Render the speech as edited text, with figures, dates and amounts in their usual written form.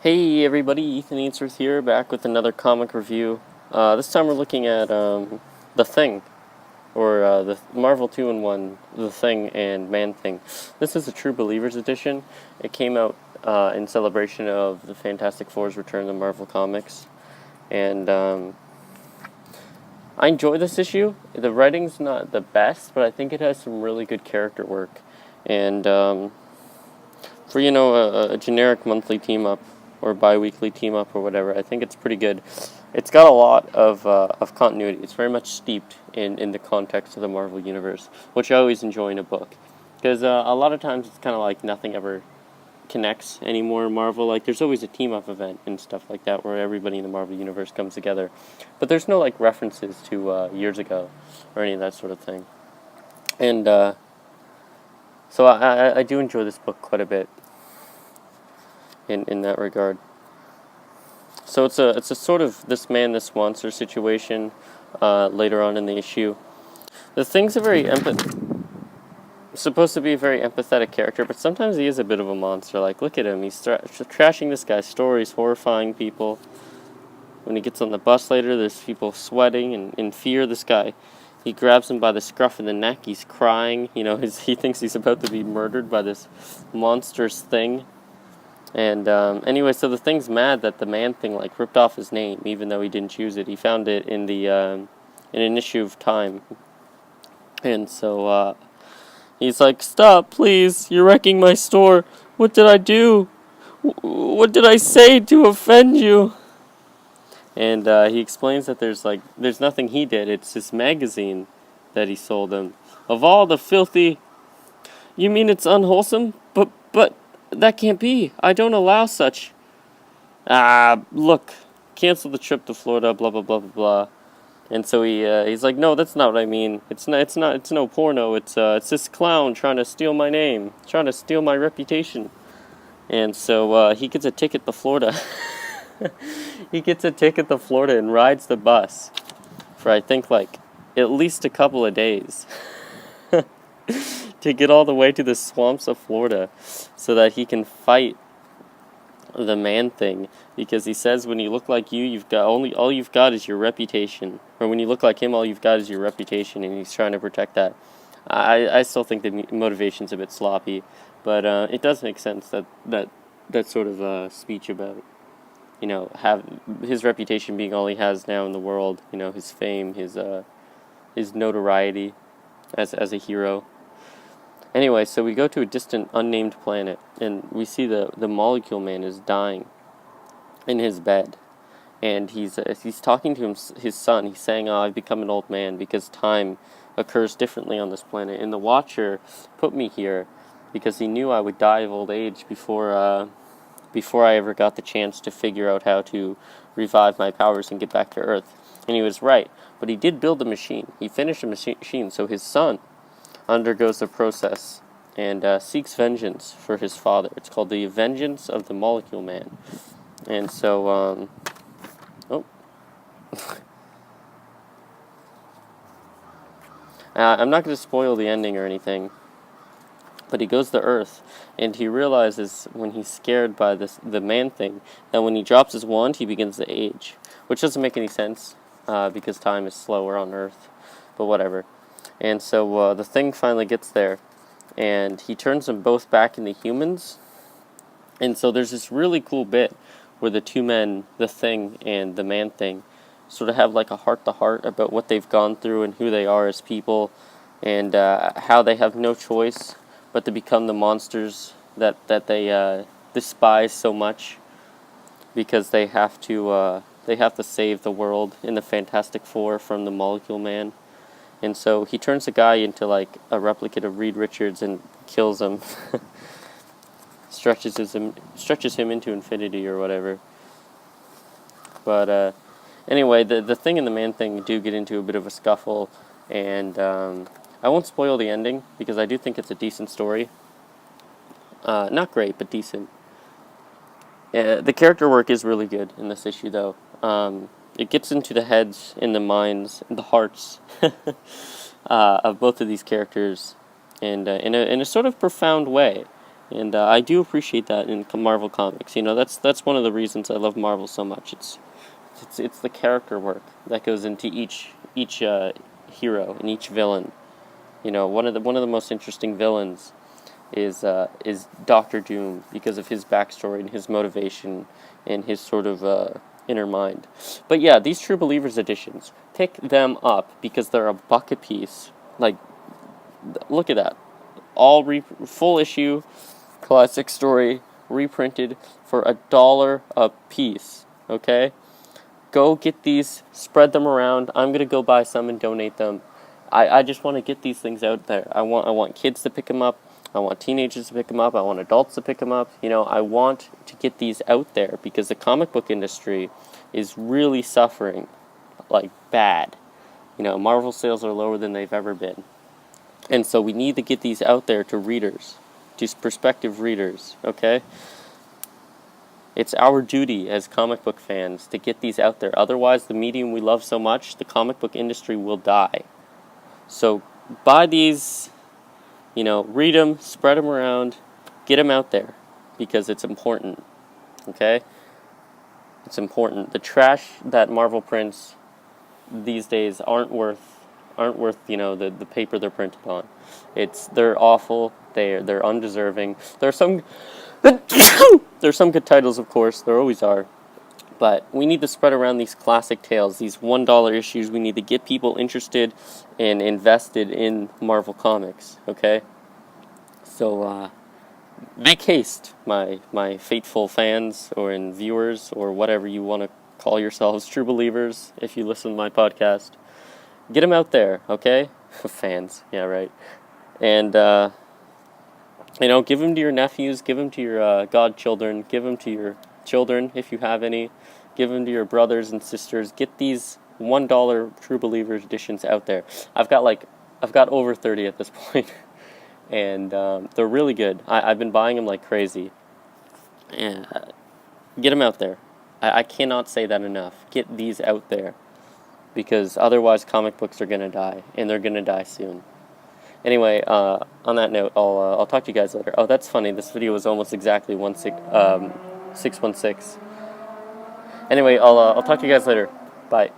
Hey everybody, Ethan Ainsworth here, back with another comic review. This time we're looking at The Thing, or the Marvel 2-in-1, The Thing and Man-Thing. This is a True Believers edition. It came out in celebration of the Fantastic Four's return to Marvel Comics. And I enjoy this issue. The writing's not the best, but I think it has some really good character work. And for a generic monthly team up or bi-weekly team up or whatever, I think it's pretty good. It's got a lot of continuity. It's very much steeped in the context of the Marvel universe, which I always enjoy in a book, because a lot of times it's kind of like nothing ever connects anymore in Marvel. Like there's always a team up event and stuff like that where everybody in the Marvel universe comes together, but there's no like references to years ago or any of that sort of thing. And so I do enjoy this book quite a bit in that regard. So it's a sort of this man, this monster situation later on in the issue. The Thing's supposed to be a very empathetic character, but sometimes he is a bit of a monster. Like, look at him. He's trashing this guy's stories, horrifying people. When he gets on the bus later, there's people sweating and in fear. This guy, he grabs him by the scruff of the neck. He's crying. He thinks he's about to be murdered by this monstrous thing. And anyway, so the Thing's mad that the Man-Thing like ripped off his name, even though he didn't choose it. He found it in an issue of Time, and so he's like, "Stop, please! You're wrecking my store. What did I do? What did I say to offend you?" And he explains that there's nothing he did. It's this magazine that he sold him. Of all the filthy, you mean it's unwholesome? But that can't be. I don't allow such. Look, cancel the trip to Florida, blah, blah, blah, blah, blah. And so he's like, no, that's not what I mean. It's no porno. It's this clown trying to steal my name, trying to steal my reputation. And so he gets a ticket to Florida. He gets a ticket to Florida and rides the bus for, I think, like, at least a couple of days to get all the way to the swamps of Florida so that he can fight the Man-Thing, because he says when you look like you've got all you've got is your reputation, or when you look like him, all you've got is your reputation, and he's trying to protect that. I still think the motivation's a bit sloppy, but it does make sense that sort of speech about have his reputation being all he has now in the world, his fame, his notoriety as a hero. Anyway, so we go to a distant, unnamed planet, and we see the Molecule Man is dying in his bed, and he's talking to his son. He's saying, "Oh, I've become an old man because time occurs differently on this planet, and the Watcher put me here because he knew I would die of old age before I ever got the chance to figure out how to revive my powers and get back to Earth." And he was right, but he did build a machine. He finished a machine, so his son undergoes the process and seeks vengeance for his father. It's called the Vengeance of the Molecule Man. And so, I'm not going to spoil the ending or anything, but he goes to Earth, and he realizes when he's scared by the Man-Thing that when he drops his wand, he begins to age, which doesn't make any sense because time is slower on Earth, but whatever. And so the Thing finally gets there, and he turns them both back into humans. And so there's this really cool bit where the two men, the Thing and the Man-Thing, sort of have like a heart-to-heart about what they've gone through and who they are as people, and how they have no choice but to become the monsters that they despise so much, because they have to save the world in the Fantastic Four from the Molecule Man. And so he turns the guy into like a replicate of Reed Richards and kills him, stretches him into infinity or whatever. But anyway, the Thing and the Man-Thing do get into a bit of a scuffle, and I won't spoil the ending because I do think it's a decent story. Not great, but decent. The character work is really good in this issue, though. It gets into the heads and the minds and the hearts of both of these characters, and in a sort of profound way. And I do appreciate that in Marvel Comics. You know, that's one of the reasons I love Marvel so much. It's the character work that goes into each hero and each villain. You know, one of the most interesting villains is Doctor Doom, because of his backstory and his motivation and his sort of inner mind. But yeah, these True Believers editions, pick them up because they're $1 a piece. Like, look at that, all full issue, classic story, reprinted for $1 a piece. Okay, go get these, spread them around. I'm gonna go buy some and donate them. I just want to get these things out there. I want kids to pick them up. I want teenagers to pick them up. I want adults to pick them up. You know, I want to get these out there because the comic book industry is really suffering, like, bad. You know, Marvel sales are lower than they've ever been. And so we need to get these out there to readers, to prospective readers, okay? It's our duty as comic book fans to get these out there. Otherwise, the medium we love so much, the comic book industry, will die. So buy these, you know, read them, spread them around, get them out there, because it's important, okay? It's important. The trash that Marvel prints these days aren't worth, you know, the paper they're printed on. They're awful. They're undeserving. There's some good titles, of course. There always are. But we need to spread around these classic tales, these $1 issues. We need to get people interested and invested in Marvel Comics, okay? So, make haste, my faithful fans or viewers or whatever you want to call yourselves, true believers, if you listen to my podcast. Get them out there, okay? Fans, yeah, right. And, you know, give them to your nephews, give them to your godchildren, give them to your children if you have any. Give them to your brothers and sisters. Get these $1 True Believers editions out there. I've got over 30 at this point, and they're really good. I've been buying them like crazy. And get them out there. I cannot say that enough. Get these out there, because otherwise comic books are gonna die, and they're gonna die soon. Anyway, on that note, I'll talk to you guys later. Oh, that's funny. This video was almost exactly 616. Anyway, I'll talk to you guys later. Bye.